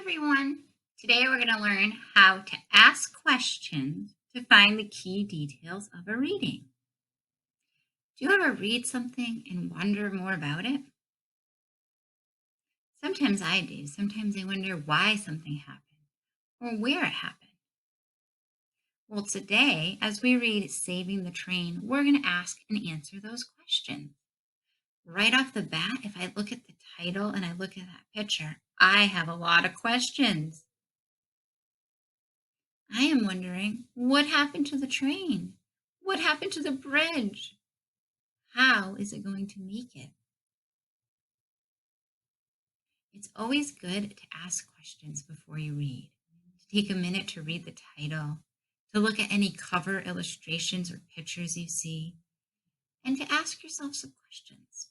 everyone. Today we're going to learn how to ask questions to find the key details of a reading. Do you ever read something and wonder more about it? Sometimes I do. Sometimes I wonder why something happened or where it happened. Well, today, as we read Saving the Train, we're going to ask and answer those questions. Right off the bat, if I look at the title and I look at that picture, I have a lot of questions. I am wondering what happened to the train? What happened to the bridge? How is it going to make it? It's always good to ask questions before you read, to take a minute to read the title, to look at any cover illustrations or pictures you see, and to ask yourself some questions.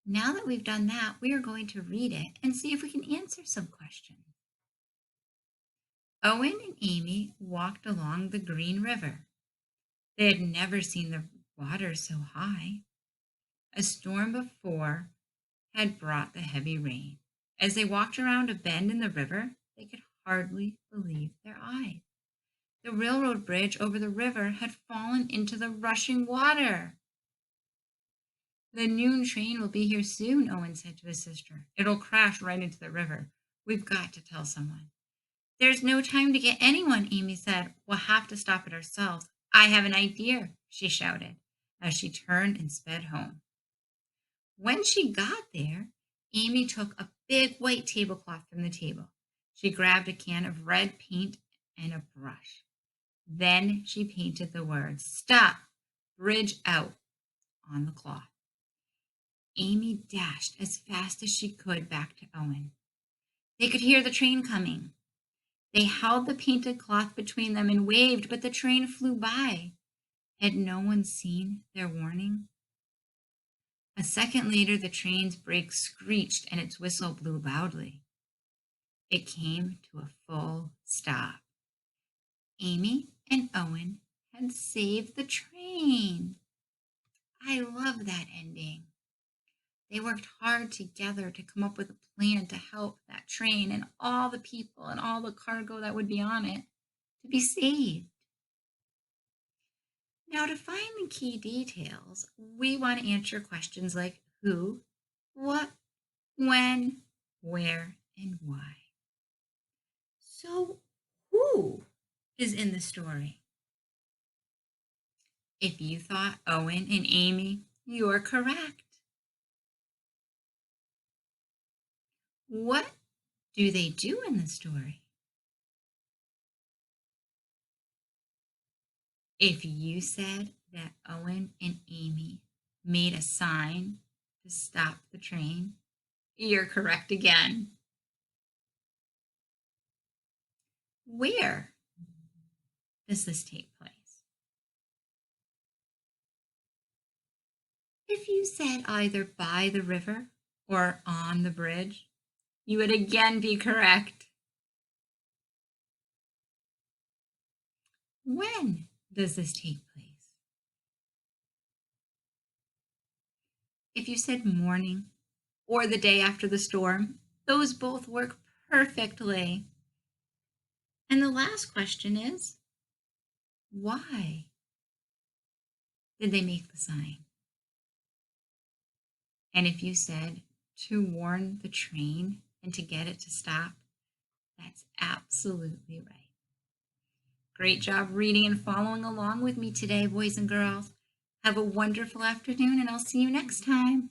Now that we've done that, we are going to read it and see if we can answer some questions. Owen and Amy walked along the Green River. They had never seen the water so high. A storm before had brought the heavy rain. As they walked around a bend in the river, they could hardly believe their eyes. The railroad bridge over the river had fallen into the rushing water. The noon train will be here soon, Owen said to his sister. It'll crash right into the river. We've got to tell someone. There's no time to get anyone, Amy said. We'll have to stop it ourselves. I have an idea, she shouted as she turned and sped home. When she got there, Amy took a big white tablecloth from the table. She grabbed a can of red paint and a brush. Then she painted the words, "Stop, bridge out," on the cloth. Amy dashed as fast as she could back to Owen. They could hear the train coming. They held the painted cloth between them and waved, but the train flew by. Had no one seen their warning? A second later, the train's brakes screeched and its whistle blew loudly. It came to a full stop. Amy and Owen had saved the train. I love that ending. They worked hard together to come up with a plan to help that train and all the people and all the cargo that would be on it to be saved. Now, to find the key details, we want to answer questions like who, what, when, where, and why. So, who is in the story? If you thought Owen and Amy, you're correct. What do they do in the story? If you said that Owen and Amy made a sign to stop the train, you're correct again. Where does this take place? If you said either by the river or on the bridge, you would again be correct. When does this take place? If you said morning or the day after the storm, those both work perfectly. And the last question is, why did they make the sign? And if you said to warn the train and to get it to stop, that's absolutely right. Great job reading and following along with me today, boys and girls. Have a wonderful afternoon, and I'll see you next time.